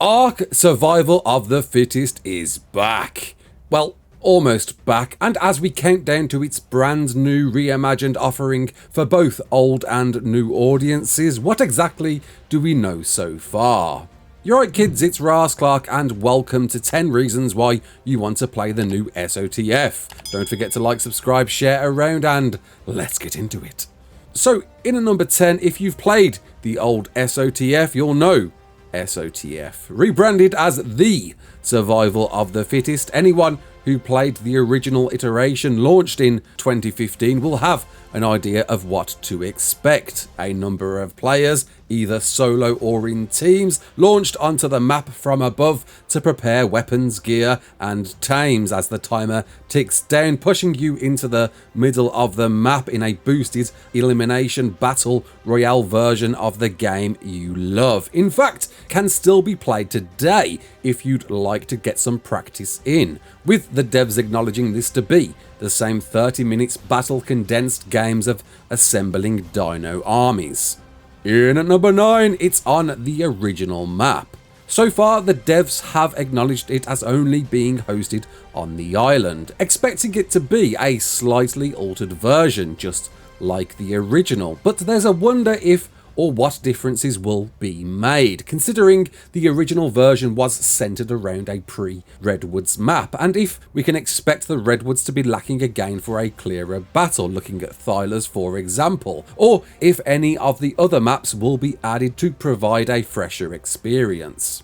ARK Survival of the Fittest is back. Well, almost back, and as we count down to its brand new reimagined offering for both old and new audiences, what exactly do we know so far? You're right kids, it's Raasclark and welcome to 10 reasons why you want to play the new SOTF. Don't forget to like, subscribe, share around, and let's get into it. So in at number 10, if you've played the old SOTF, you'll know SOTF, rebranded as the Survival of the Fittest. Anyone who played the original iteration launched in 2015 will have an idea of what to expect. A number of players, either solo or in teams, launched onto the map from above to prepare weapons, gear and tames as the timer ticks down, pushing you into the middle of the map in a boosted elimination battle royale version of the game you love. In fact, can still be played today if you'd like to get some practice in, with the devs acknowledging this to be the same 30 minutes battle condensed games of assembling dino armies. In at number 9, it's on the original map. So far, the devs have acknowledged it as only being hosted on the island, expecting it to be a slightly altered version, just like the original. But there's a wonder if or what differences will be made, considering the original version was centered around a pre-Redwoods map, and if we can expect the Redwoods to be lacking again for a clearer battle, looking at Thylas for example, or if any of the other maps will be added to provide a fresher experience.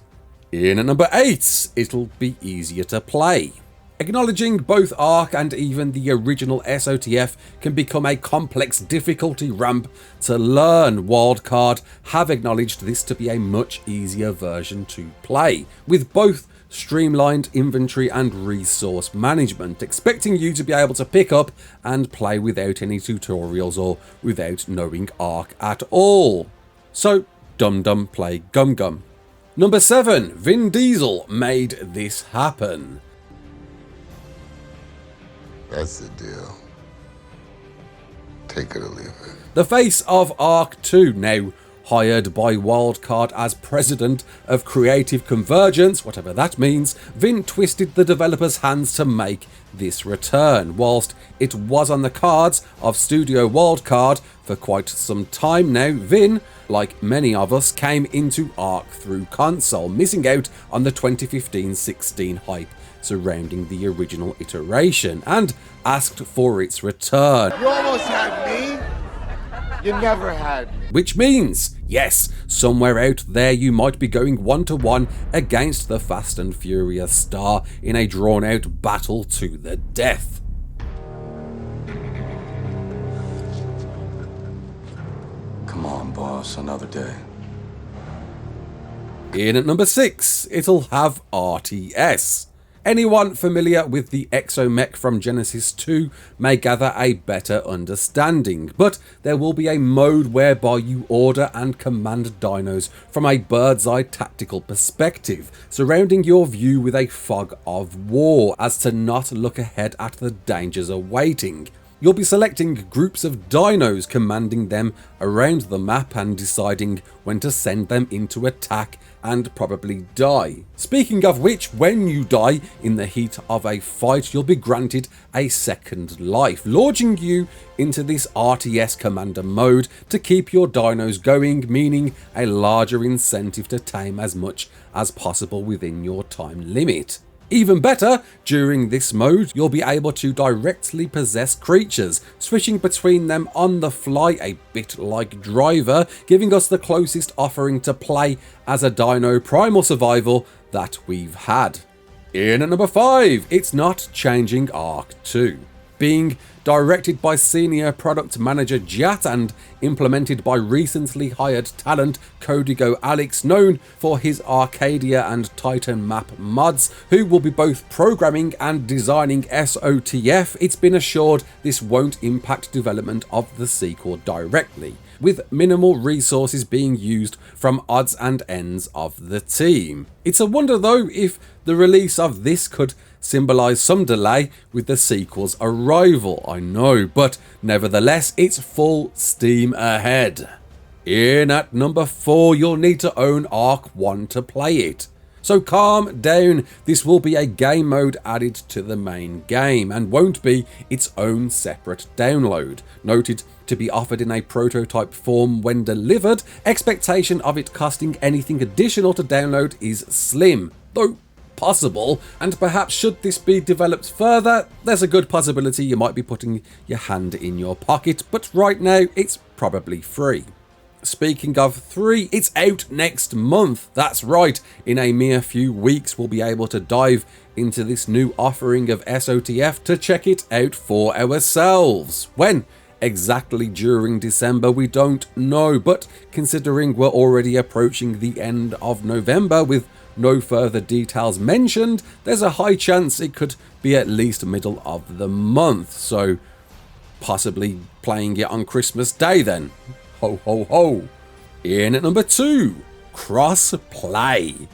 In at number 8, it'll be easier to play. Acknowledging both ARK and even the original SOTF can become a complex difficulty ramp to learn, Wildcard have acknowledged this to be a much easier version to play, with both streamlined inventory and resource management, expecting you to be able to pick up and play without any tutorials or without knowing ARK at all. So, Dum Dum play Gum Gum. Number 7, Vin Diesel made this happen. That's the deal. Take it or leave it. The face of ARK 2, now hired by Wildcard as president of Creative Convergence, whatever that means, Vin twisted the developers' hands to make this return, whilst it was on the cards of Studio Wildcard for quite some time now. Vin, like many of us, came into ARK through console, missing out on the 2015-16 hype surrounding the original iteration, and asked for its return. You almost had me. You never had me. Which means, yes, somewhere out there you might be going 1-to-1 against the Fast and Furious star in a drawn-out battle to the death. Come on, boss, another day. In at number 6, it'll have RTS. Anyone familiar with the Exomech from Genesis 2 may gather a better understanding, but there will be a mode whereby you order and command dinos from a bird's eye tactical perspective, surrounding your view with a fog of war as to not look ahead at the dangers awaiting. You'll be selecting groups of dinos, commanding them around the map and deciding when to send them into attack and probably die. Speaking of which, when you die in the heat of a fight, you'll be granted a second life, launching you into this RTS commander mode to keep your dinos going, meaning a larger incentive to tame as much as possible within your time limit. Even better, during this mode, you'll be able to directly possess creatures, switching between them on the fly, a bit like Driver, giving us the closest offering to play as a dino primal survival that we've had. In at number 5, it's not changing ARK 2. Being directed by senior product manager Jat and implemented by recently hired talent Codigo Alex, known for his Arcadia and Titan map mods, who will be both programming and designing SOTF, it's been assured this won't impact development of the sequel directly, with minimal resources being used from odds and ends of the team. It's a wonder though if the release of this could symbolise some delay with the sequel's arrival, I know, but nevertheless it's full steam ahead. In at number 4, you'll need to own ARK 1 to play it. So calm down, this will be a game mode added to the main game and won't be its own separate download. Noted to be offered in a prototype form when delivered, expectation of it costing anything additional to download is slim, though possible, and perhaps should this be developed further, there's a good possibility you might be putting your hand in your pocket, but right now it's probably free. Speaking of free, it's out next month. That's right, in a mere few weeks we'll be able to dive into this new offering of SOTF to check it out for ourselves. When exactly during December we don't know, but considering we're already approaching the end of November with no further details mentioned, there's a high chance it could be at least middle of the month, so possibly playing it on Christmas Day then. Ho ho ho. In at number 2, Crossplay.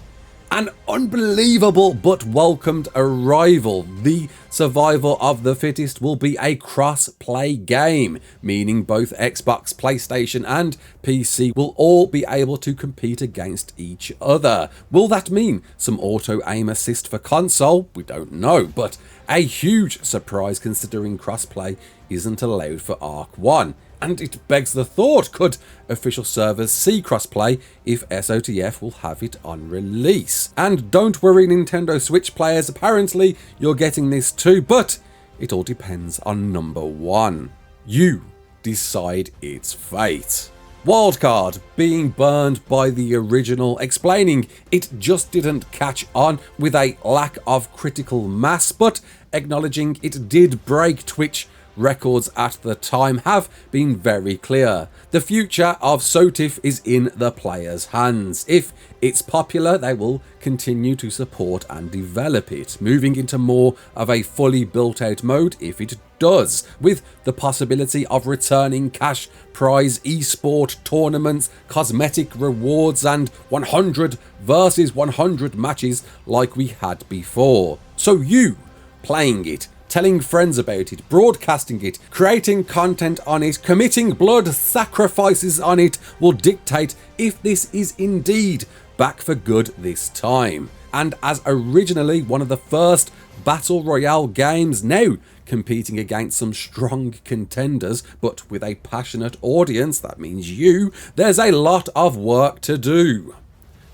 An unbelievable but welcomed arrival. The survival of the fittest will be a cross-play game, meaning both Xbox, PlayStation and PC will all be able to compete against each other. Will that mean some auto-aim assist for console? We don't know, but a huge surprise considering cross-play isn't allowed for ARK 1. And it begs the thought, could official servers see crossplay if SOTF will have it on release? And don't worry Nintendo Switch players, apparently you're getting this too, but it all depends on number 1. You decide its fate. Wildcard being burned by the original, explaining it just didn't catch on with a lack of critical mass, but acknowledging it did break Twitch records at the time have been very clear. The future of SOTF is in the players' hands. If it's popular, they will continue to support and develop it, moving into more of a fully built out mode if it does, with the possibility of returning cash prize esport tournaments, cosmetic rewards and 100 versus 100 matches like we had before. So you playing it, telling friends about it, broadcasting it, creating content on it, committing blood sacrifices on it will dictate if this is indeed back for good this time. And as originally one of the first Battle Royale games, now competing against some strong contenders, but with a passionate audience, that means you, there's a lot of work to do.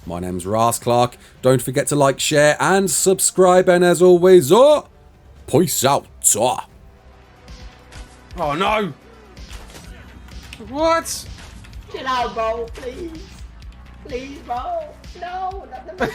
My name's Raasclark, don't forget to like, share and subscribe, and as always, peace out. Oh no! What? Get out, bro, please. Please, bro. No, not the best